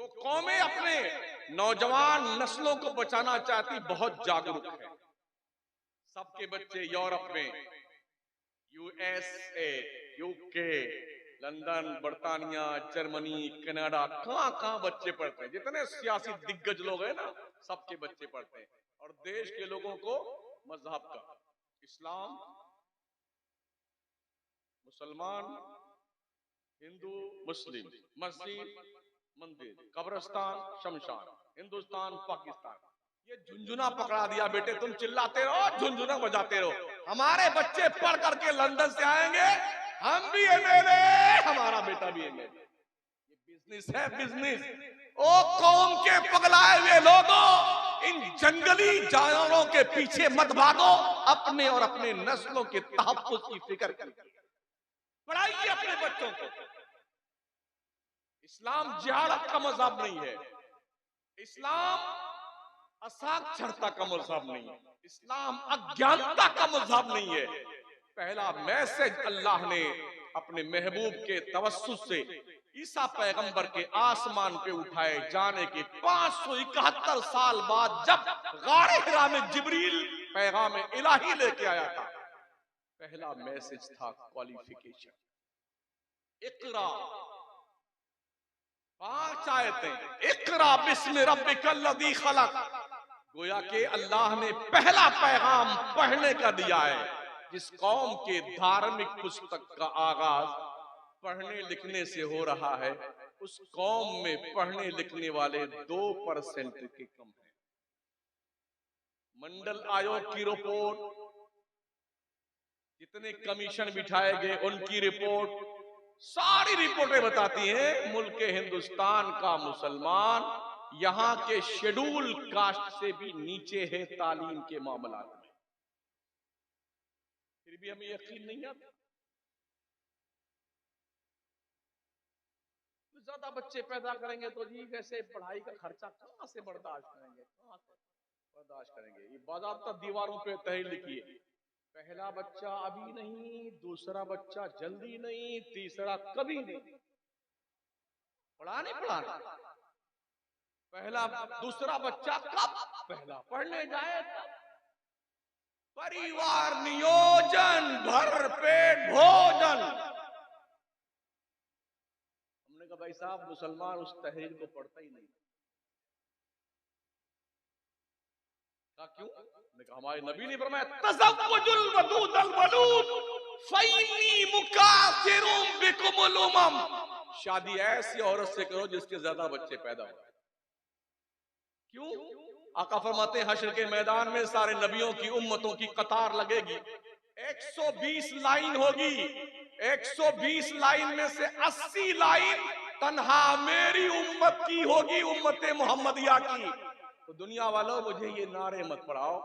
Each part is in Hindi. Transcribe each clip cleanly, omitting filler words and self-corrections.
जो कौमें अपने नौजवान नस्लों को बचाना चाहती बहुत जागरूक है। सबके बच्चे यूरोप में, यूएसए, यूके, लंदन, बर्तानिया, जर्मनी, कनाडा, कहां कहां बच्चे पढ़ते हैं। जितने सियासी दिग्गज लोग हैं ना, सबके बच्चे पढ़ते हैं। और देश के लोगों को मजहब का, इस्लाम, मुसलमान, हिंदू, मुस्लिम, मस्जिद, मंदिर, कब्रिस्तान, शमशान, हिंदुस्तान, पाकिस्तान, ये झुंझुना पकड़ा दिया। बेटे तुम चिल्लाते रहो, झुंझुना बजाते रहो। हमारे बच्चे पढ़ करके लंदन से आएंगे, हम भी एमएलए, हमारा बेटा भी एमएलए। ये बिजनेस है, बिजनेस। ओ कौम के पगलाए हुए लोगों, इन जंगली जानवरों के पीछे मत भागो, अपने और अपने नस्लों के तहफ्फुज़ की फिक्र करिए। पढ़ाइए अपने बच्चों को। इस्लाम जिहाद का मजहब नहीं है। इस्लाम असाक्षरता का मजहब नहीं है। इस्लाम अज्ञानता का मजहब नहीं है। पहला मैसेज अल्लाह ने अपने महबूब के तवस्सुस से ईसा पैगंबर के आसमान पे उठाए जाने के 571 साल बाद जब गारे हिरा में जिब्रील पैगाम इलाही लेके आया था, पहला मैसेज था क्वालिफिकेशन। इकरा, 5 आयतें। इकरा बिस्मि रब्बिकल लज़ी खलक। गोया के अल्लाह ने पहला पैगाम पढ़ने का दिया है। जिस कौम के धार्मिक पुस्तक का आगाज पढ़ने लिखने से हो रहा है, उस कौम में पढ़ने लिखने वाले 2% के कम है। मंडल आयोग की रिपोर्ट, जितने कमीशन बिठाए गए उनकी रिपोर्ट, सारी रिपोर्टें बताती हैं मुल्क हिंदुस्तान का मुसलमान यहां के शेड्यूल कास्ट से भी नीचे है तालीम के मामला में। फिर भी हमें यकीन नहीं आता। तो ज्यादा बच्चे पैदा करेंगे तो जी वैसे पढ़ाई का खर्चा कहां से बर्दाश्त करेंगे, कहां से बर्दाश्त करेंगे। ये बाज़ाब्ता दीवारों पे तहरीर लिखी है, पहला बच्चा अभी नहीं, दूसरा बच्चा जल्दी नहीं, तीसरा कभी नहीं। पढ़ाना पहला दूसरा बच्चा कब, पहला पढ़ने जाए तब। परिवार नियोजन, भर पेट भोजन। हमने कहा भाई साहब मुसलमान उस तहरीर को पढ़ता ही नहीं। कहा क्यों? हमने कहा हमारे नबी ने फरमाया तज़व्वुजुल वदूदल वलूद फ़इन्नी मुकासिरुम बिकुमुल उमम। शादी ऐसी औरत से करो जिसके ज्यादा बच्चे पैदा हो। क्यों? आका फरमाते हैं हश्र के मैदान में सारे नबियों की उम्मतों की कतार लगेगी, 120 लाइन होगी, 120 लाइन में से 80 लाइन तन्हा मेरी उम्मत की होगी, उम्मत मोहम्मदिया की। तो दुनिया वालों मुझे ये नारे मत पढ़ाओ,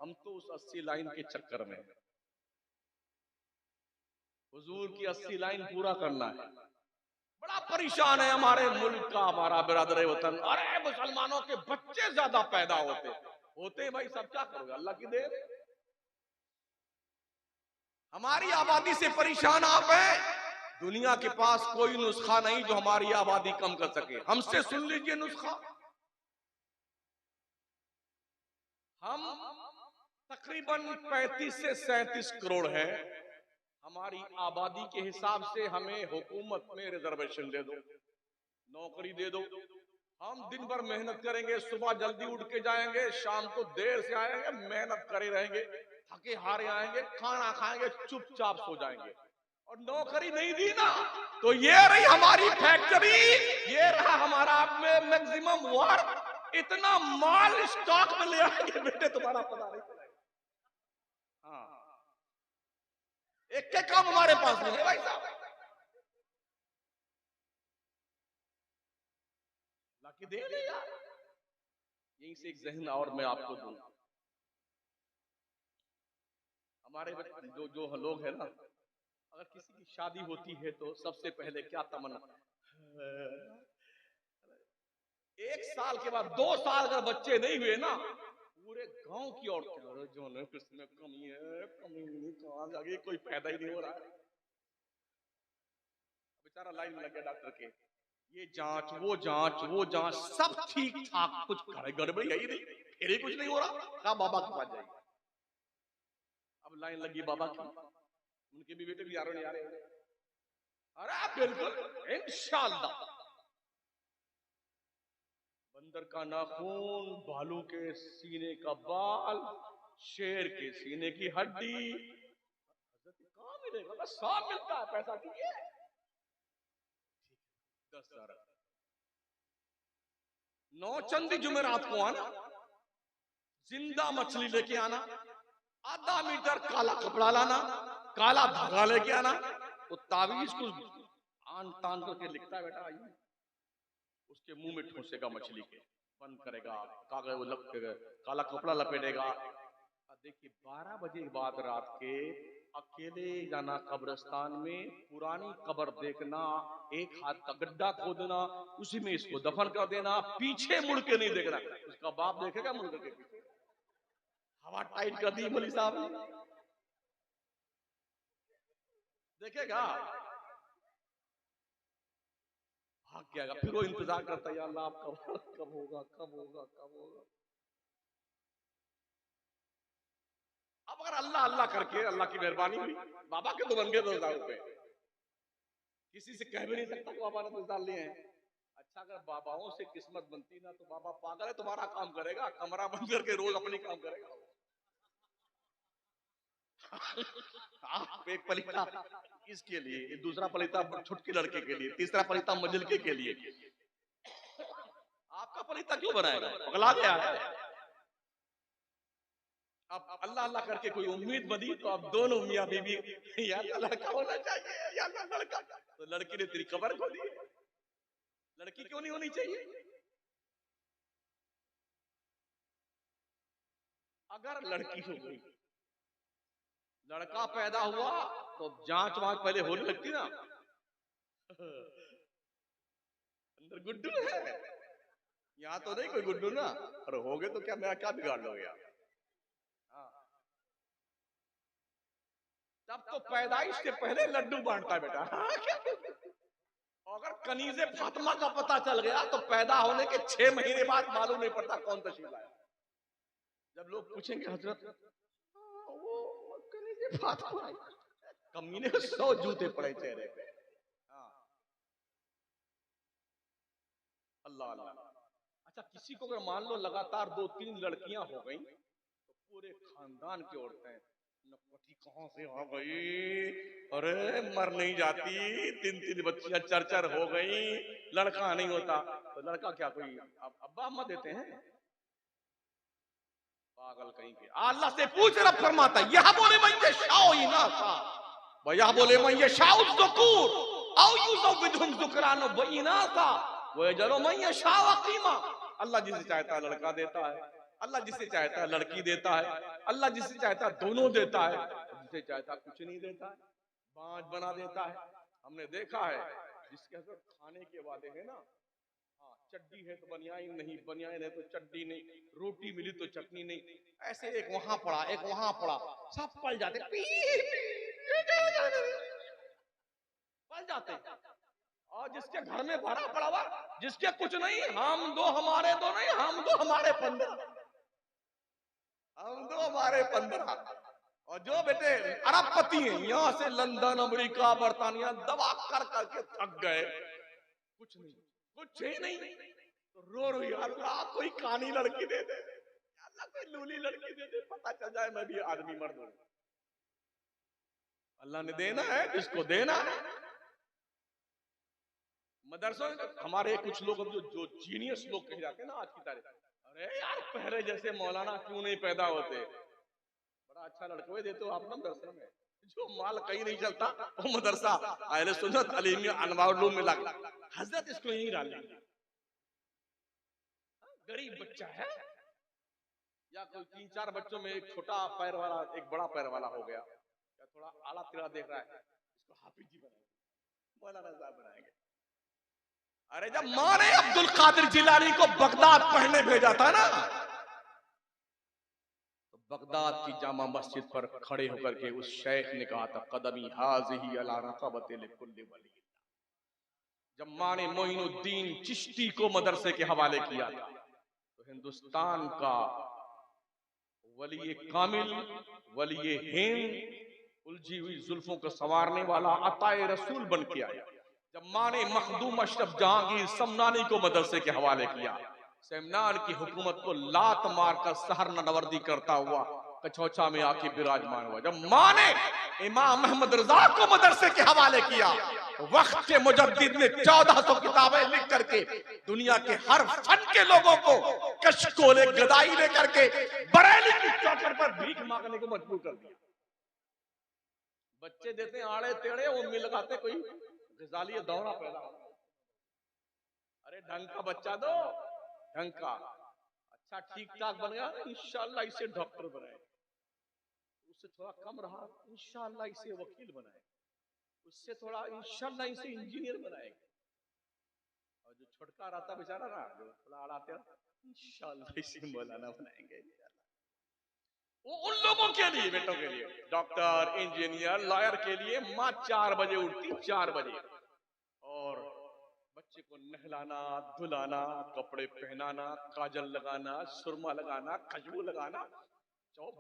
हम तो उस 80 लाइन के चक्कर में, हुजूर की 80 लाइन पूरा करना है। बड़ा परेशान है हमारे मुल्क का, हमारा बिरादर वतन। अरे मुसलमानों के बच्चे ज्यादा पैदा होते भाई, सब क्या करोगे, अल्लाह की देन। हमारी आबादी से परेशान आप हैं। दुनिया के पास कोई नुस्खा नहीं जो हमारी आबादी कम कर सके। हमसे सुन लीजिए नुस्खा। हम तकरीबन 35 से 37 करोड़ हैं। हमारी आबादी के हिसाब से हमें हुकूमत में रिजर्वेशन दे दो, नौकरी दे दो। हम दिन भर मेहनत करेंगे, सुबह जल्दी उठ के जाएंगे, शाम को देर से आएंगे, मेहनत करे रहेंगे, थके हारे आएंगे, खाना खाएंगे, चुपचाप सो जाएंगे। और नौकरी नहीं दी ना तो ये रही हमारी फैक्ट्री, ये रहा हमारा मैक्सिमम वर्क। इतना माल स्टॉक में ले आएंगे बेटे, तुम्हारा पता नहीं चलेगा। हाँ, एक के काम हमारे पास नहीं है भाई साहब। लाकी दे नहीं यार। यहीं से एक जहन और मैं आपको दूं। हमारे जो लोग हैं ना, अगर किसी की शादी होती है तो सबसे पहले क्या तमन्ना, 1 साल के बाद 2 साल अगर बच्चे नहीं हुए ना, पूरे गांव की औरतें जो है किसमें कमी है, कमी नहीं, कहां जाके कोई पैदा ही नहीं हो रहा है। बेचारा लाइन में लग गया डॉक्टर के, ये जांच वो जांच सब ठीक ठाक, कुछ गड़बड़ी है ही नहीं, फिर ही कुछ नहीं हो रहा, कहा बाबा के पास जाइए। अब लाइन लगी बाबा की, उनके भी बेटे भी आ रहे हैं। अरे बिल्कुल इंशाअल्लाह। बंदर का नाखून, भालू के सीने का बाल, शेर के सीने की हड्डी, कहाँ मिलेगा? बस सब मिलता है, पैसा दीजिए। 10,000 नौचंदी जुमेरात को आना, जिंदा मछली लेके आना, आधा मीटर काला कपड़ा लाना, काला धागा लेके आना, वो तावीज को आन तान करके लिखता है बेटा आइए, उसके मुंह में ठोसेगा मछली के, बंद करेगा, कागज काला कपड़ा लपेटेगा। देखिए 12 बजे के बाद रात के अकेले जाना कब्रिस्तान में, पुरानी कब्र देखना, एक हाथ का गड्ढा खोदना, उसी में इसको दफन कर देना, पीछे मुड़ के नहीं देखना। उसका बाप देखेगा मुड़ के पीछे, हवा टाइट कर दी मौलवी साहब ने, देखेगा भाग गया। फिर वो इंतजार करता है, या अल्लाह आप कब होगा, कब होगा, कब होगा। अब अगर अल्लाह अल्लाह करके अल्लाह की मेहरबानी हुई, बाबा के तो बन गए 2,000 रुपए, किसी से कह भी नहीं सकता कि बाबा ने 2,000 लिए हैं। अच्छा अगर बाबाओं से किस्मत बनती ना, तो बाबा पागल है, तुम्हारा काम करेगा, कमरा बंद करके रोज अपनी काम करेगा। आप एक पलीता इसके लिए, दूसरा पलीता छुटकी लड़के के लिए, तीसरा पलीता मंजिल के लिए, आपका पलीता क्यों बनाएगा? पगला गया है। अब अल्लाह अल्लाह करके कोई उम्मीद बनी, तो अब दोनों मियां बीबी, या लड़का होना चाहिए या लड़का, तो लड़की ने तेरी कब्र खो दी। लड़की क्यों नहीं होनी चाहिए? अगर लड़की हो गई, लड़का पैदा हुआ, तो जांच वांच पहले होने लगती ना, अंदर गुड्डू है, यहाँ तो नहीं कोई गुड्डू ना, और हो गए तो क्या मेरा क्या बिगाड़ लोगे आप? तब तो पैदाइश से पहले लड्डू बांटता है बेटा। अगर कनीज़े फातिमा का पता चल गया, तो पैदा होने के 6 महीने बाद मालूम नहीं पड़ता कौन तशरीफ लाया। जब लोग पूछेंगे हजरत वो कनीज़े फातिमा, कमीने को 100 जूते पड़े चेहरे पे। अल्लाह अल्लाह। अच्छा किसी को अगर मान लो लगातार 2-3 लड़कियां हो गई, तो पूरे खानदान की औरतें, नपटी कहां से आ गई, अरे मर नहीं जाती, 3-3 बच्चियां 4-4 हो गई, लड़का नहीं होता, तो लड़का क्या कोई अब्बा अम्मा देते हैं? पागल कहीं के। अल्लाह से पूछ, रब फरमाता यह बोले मैं ये शाओ ही ना था, वह बोले मैं ये शाओ ज़ुकूर औ यूज़ु बिधुम ज़ुकरान व इनासा वह जरो मैं ये शाओ क़ीमा। अल्लाह जिसे चाहता है लड़का देता है, अल्लाह जिसे चाहता है लड़की देता है, अल्लाह जिसे चाहता है दोनों देता है, जिसे चाहता कुछ नहीं देता है, बांझ बना देता है। हमने देखा है जिसके अंदर खाने के वादे हैं ना, चड्डी है तो बनियान नहीं, बनियान है तो चड्डी नहीं, रोटी मिली तो चटनी नहीं, ऐसे एक वहां पड़ा एक वहां पड़ा, सब पल जाते, पल जाते। और जिसके घर में भरा पड़ा हुआ, जिसके कुछ नहीं, हम दो हमारे दो नहीं, हम दो हमारे 15, हम दो हमारे 15। और जो बेटे अरबपति हैं, यहाँ से लंदन अमेरिका बर्तानिया दवा कर करके थक गए, कुछ नहीं, कुछ ही नहीं, तो रो रो अल्लाह कोई कानी लड़की दे दे, अल्लाह कोई लूली लड़की दे दे, पता चल जाए मैं भी आदमी मर्द हूं। अल्लाह ने देना है जिसको देना है। मदरसों हमारे कुछ लोग जो जीनियस लोग कहे जाते हैं ना आज की तारीख, अरे यार पहले जैसे मौलाना क्यों नहीं पैदा होते, बड़ा अच्छा लड़का देते हो आप ना मदरसे में, जो माल कहीं नहीं चलता वो मदरसा अहले सुन्नत अलीमिया अनवारुल में लगा, हजरत इसको यहीं डाल लेंगे। गरीब बच्चा है, या कोई 3-4 बच्चों में एक छोटा पैर वाला एक बड़ा पैर वाला हो गया, या थोड़ा आला तिरा देख रहा है, इसको हाफिज जी बनाएंगे, मौलाना साहब बनाएंगे। अरे जब मां ने अब्दुल कादिर जिलानी को बगदाद पढ़ने भेजा था ना, तो बगदाद की जामा मस्जिद पर खड़े होकर के उस शेख ने कहा था कदमी हाज़िही अला रक़बति लिकुल्लि वली, जब माँ ने मोइनुद्दीन चिश्ती को मदरसे के हवाले किया था तो हिंदुस्तान का वली कामिल, वली हिंद, उलझी हुई जुल्फों को संवारने वाला अताए रसूल बन के आया। जब माँ ने मखदूम अशरफ जहांगीर समनानी को मदरसे के हवाले किया, सेमनान की हुकूमत को लात मारकर सहर नवर्दी करता हुआ कछौछा में आके विराजमान हुआ। जब माँ ने इमाम अहमद रजा को मदरसे के हवाले किया, वक्त के मुजद्दिद ने 1400 किताबें लिख करके दुनिया के हर फन के लोगों को कशकोले गदाई लेकर के बरेली की चौखट पर भीख मांगने को मजबूर कर दिया। बच्चे देते हैं आड़े टेढ़े, वो मिल लगाते कोई गजाली दौरा पैदा हो। अरे ढंग का बच्चा दो, ढंग का अच्छा ठीक ठाक बन गया, इंशाल्लाह इसे डॉक्टर बनाए। उससे थोड़ा कम रहा, इंशाल्लाह इसे वकील बनाए। उससे थोड़ा इंशाल्लाह इसे इंजीनियर बनाएगा। और जो छोटका रहता बेचारा ना, जो थोड़ा अड़ाते, इंशाल्लाह इसे मौलाना बनाएंगे। वो उन लोगों के लिए, बेटों के लिए, डॉक्टर, इंजीनियर, लॉयर के लिए माँ 4 बजे उठती, 4 बजे, और बच्चे को नहलाना, धुलाना, कपड़े पहनाना, काजल लगाना, सुरमा लगाना, खुशबू लगाना,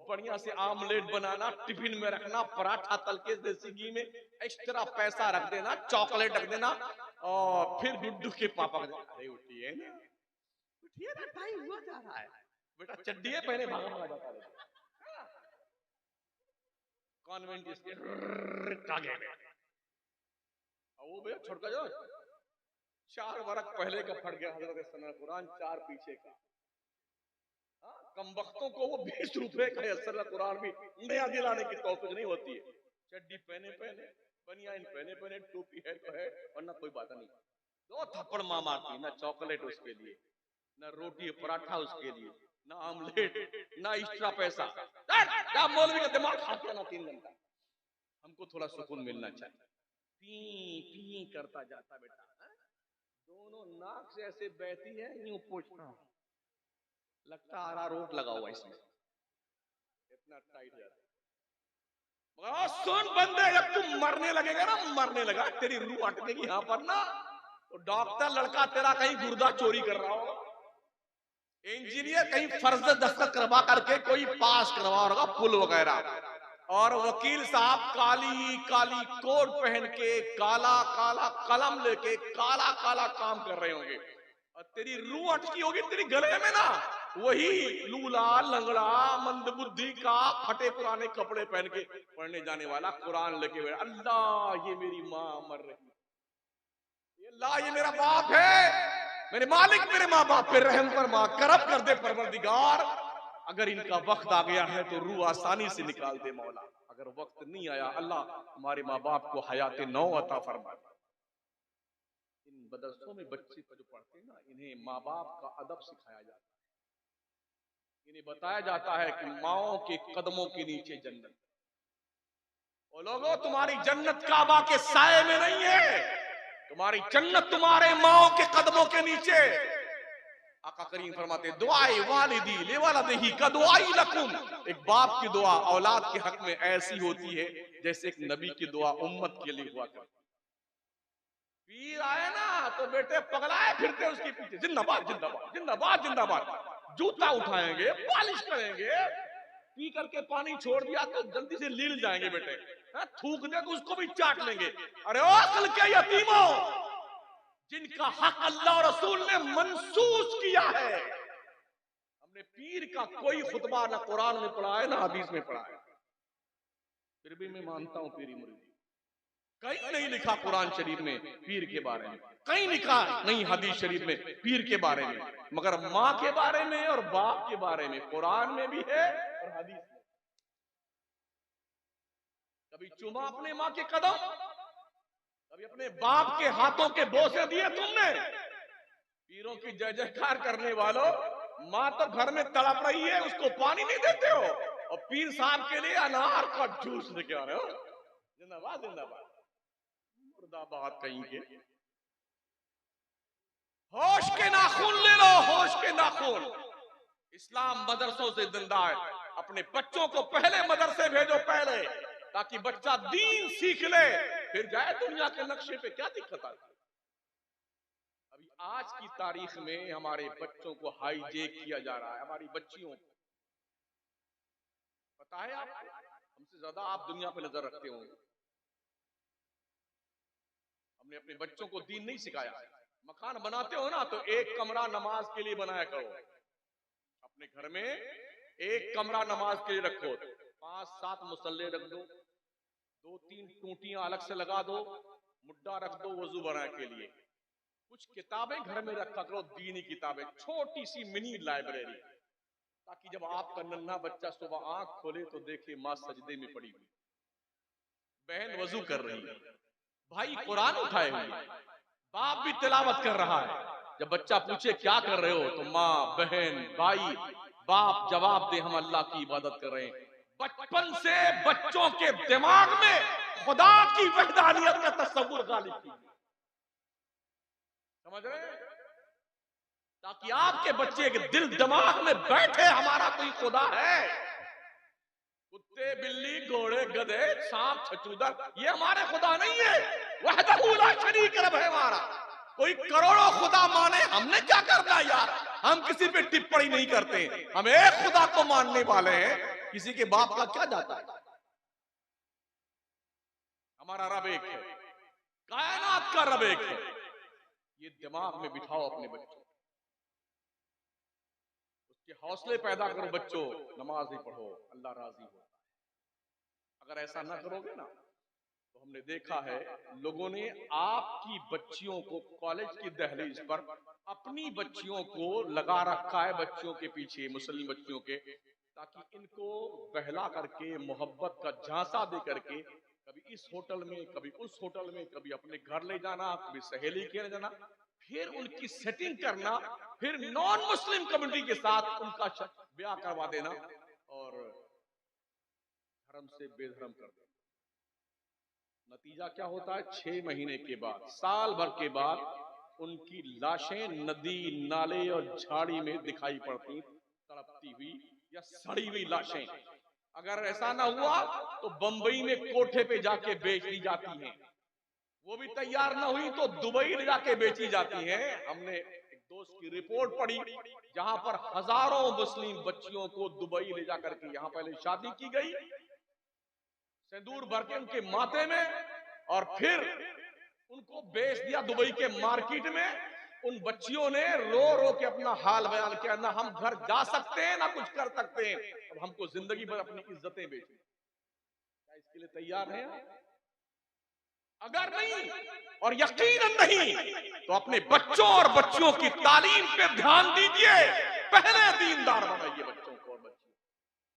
बढ़िया से आमलेट बनाना, टिफिन में रखना, पराठा तल के देसी घी में, एक्स्ट्रा पैसा रख देना, चॉकलेट रख देना, और फिर गुड्डू के पापा को, अरे उठिए ना, उठिए ना, टाइम हुआ जा रहा है, बेटा चड्डी पहले भागा भागा जाता है। कॉन्वेंट इसके कागे में, वो भैया छोटका जो 4 बरस पहले का फट गया हजरत सना कुरान, 4 पीछे का। कम वक्तों को वो 20 रुपए का असर कुरान भी नया दिलाने की तौफीक नहीं होती है। चड्डी पहने पहने, बनियान पहने पहने, टोपी है तो है, और ना कोई बात नहीं। 2 थप्पड़ माँ मारती, ना चॉकलेट उसके लिए, ना रोटी पराठा उसके लिए, ना आमलेट, ना एक्स्ट्रा पैसा। जा मौलवी का दिमाग खाते ना 3 घंटा। हमको थोड़ा सुकून मिलना चाहिए। पी पी करता जाता बेटा, दोनों नाक से ऐसे बहती है, यूं पूछता हूं, लगता अरारोट लगा हुआ इसमें, इतना टाइट जाता। सुन बंदे, जब तुम मरने लगेगा ना, मरने लगा, तेरी रूह अटकेगी यहां पर ना, तो डॉक्टर लड़का तेरा कहीं गुर्दा चोरी कर रहा होगा, इंजीनियर कहीं फर्ज दस्तखत करवा करके कोई पास करवा होगा पुल वगैरह, और वकील साहब काली काली कोट पहन के, काला काला कलम लेके, काला काला काम कर रहे होंगे, और तेरी रूह अटकी होगी तेरी गले में ना, वही लूला लंगड़ा मंदबुद्धि का फटे पुराने कपड़े पहन के पढ़ने जाने वाला कुरान लेके बैठा, अल्लाह ये मेरी माँ मर रही, अल्लाह ये मेरा बाप है, मेरे मालिक मेरे माँ बाप पे रहम फरमा, करम कर दे परवरदिगार, अगर इनका वक्त आ गया है तो रूह आसानी से निकाल दे मौला, अगर वक्त नहीं आया अल्लाह हमारे माँ बाप को हयात नौ अता फरमा। इन मदरसों में बच्चे को जो पढ़ते हैं ना, इन्हें माँ बाप का अदब सिखाया जाता है, इन्हें बताया जाता है कि माओ के कदमों के नीचे जन्नत। ओ लोगों, तुम्हारी जन्नत काबा के साए में नहीं है, तुम्हारी जन्नत तुम्हारे माओ के कदमों के नीचे। आका करीम फरमाते, दुआए वालिदी ले वालिदिही का दुआई लकुम, एक बाप की दुआ औलाद के हक में ऐसी होती है जैसे एक नबी की दुआ उम्मत के लिए हुआ करती। पीर आए ना तो बेटे पगलाए फिरते उसके पीछे, जिंदाबाद जिंदाबाद जिंदाबाद जिंदाबाद, जूता उठाएंगे, पॉलिश करेंगे, पी करके पानी छोड़ दिया तो जल्दी से लील जाएंगे बेटे, थूक दे तो उसको भी चाट लेंगे। अरे ओ अक्ल के यतीमों, जिनका हक अल्लाह और रसूल ने मंसूस किया है, हमने पीर का कोई खुतबा ना कुरान में पढ़ा है ना हदीस में पढ़ा है, फिर भी मैं मानता हूं पीरी मुरीदी, कहीं नहीं लिखा कुरान शरीफ में पीर के बारे में, कहीं लिखा नहीं हदीस शरीफ में पीर के बारे में, मगर माँ के बारे में और बाप के बारे में कुरान में भी है और हदीस में। कभी चुमा अपने माँ के कदम, कभी अपने बाप के हाथों के बोसे दिए तुमने? पीरों की जय जयकार करने वालों, माँ तो घर में तड़प रही है, उसको पानी नहीं देते हो, और पीर साहब के लिए अनार का जूस लेके आ रहे हो। जिंदाबाद जिंदाबाद, मुर्दाबाद कहीं के। होश के नाखून ले लो, होश के नाखून। इस्लाम मदरसों से जिंदा है। अपने बच्चों को पहले मदरसे भेजो, पहले, ताकि बच्चा दीन सीख ले, फिर जाए दुनिया के नक्शे पे, क्या दिक्कत आती है? आज की तारीख में हमारे बच्चों को हाईजेक किया जा रहा है, हमारी बच्चियों को। पता है आपको, हमसे ज्यादा आप दुनिया पे नजर रखते होंगे। हमने अपने बच्चों को दीन नहीं सिखाया। मकान बनाते हो ना, तो एक कमरा नमाज के लिए बनाया करो। अपने घर में एक कमरा नमाज के लिए रखो, 5-7 मुसल्ले रख दो, 2-3 टूटियां अलग से लगा दो, मुड्डा रख दो वजू बनाने के लिए। कुछ किताबें घर में रखा करो, दीनी किताबें, छोटी सी मिनी लाइब्रेरी, ताकि जब आपका नन्हा बच्चा सुबह आंख खोले तो देखे मां सजदे में पड़ी हुई, बहन वजू कर रही है, भाई कुरान उठाए हुए, बाप भी तिलावत कर रहा है। जब बच्चा पूछे क्या कर रहे हो, तो माँ, बहन, भाई, बाप जवाब दे हम अल्लाह की इबादत कर रहे हैं। बचपन से बच्चों के दिमाग में खुदा की वहदानियत का तस्वुर गालिब की, समझ रहे हैं? ताकि आपके बच्चे के दिल दिमाग में बैठे हमारा कोई खुदा है। कुत्ते, बिल्ली, घोड़े, गधे, सांप, छछूंदर, ये हमारे खुदा नहीं है। वहदहू ला शरीक रब है हमारा। कोई करोड़ों खुदा माने, हमने क्या करना यार? हम किसी पे टिप्पणी नहीं करते, हम एक खुदा को मानने वाले हैं। किसी के बाप का क्या जाता है? हमारा रब एक है, कायनात का रब एक है। ये दिमाग में बिठाओ अपने बच्चों, उसके हौसले पैदा करो। बच्चों, नमाज ही पढ़ो, अल्लाह राजी होता है। अगर ऐसा ना करोगे ना, तो हमने देखा है लोगों ने आपकी बच्चियों को कॉलेज की दहलीज पर अपनी बच्चियों को लगा रखा है, बच्चियों के पीछे, मुस्लिम बच्चियों के, ताकि इनको बहला करके, मोहब्बत का झांसा दे करके, कभी इस होटल में, कभी उस होटल में, कभी अपने घर ले जाना, कभी सहेली के ले जाना, फिर उनकी सेटिंग करना, फिर नॉन मुस्लिम कम्युनिटी के साथ उनका ब्याह करवा देना और धर्म से बेधर्म कर देना। नतीजा क्या होता है? 6 महीने के बाद, साल भर के बाद उनकी लाशें नदी, नाले और झाड़ी में दिखाई पड़ती, तड़पती हुई या सड़ी हुई लाशें। अगर ऐसा ना हुआ तो बंबई में कोठे पे जाके बेच दी जाती हैं। वो भी तैयार ना हुई तो दुबई ले जाके बेची जाती हैं। हमने एक दोस्त की रिपोर्ट पढ़ी, जहां पर हजारों मुस्लिम बच्चियों को दुबई ले जाकर के यहां पहले शादी की गई, सिंदूर भर के उनके माथे में, और फिर उनको बेच दिया दुबई के मार्केट में। उन बच्चियों ने रो रो के अपना हाल बयान किया, ना हम घर जा सकते हैं, ना कुछ कर सकते हैं, अब हमको जिंदगी भर अपनी इज्जतें बेचनी। क्या इसके लिए तैयार हैं? अगर नहीं, और यकीनन नहीं, तो अपने बच्चों और बच्चियों की तालीम पे ध्यान दीजिए। पहले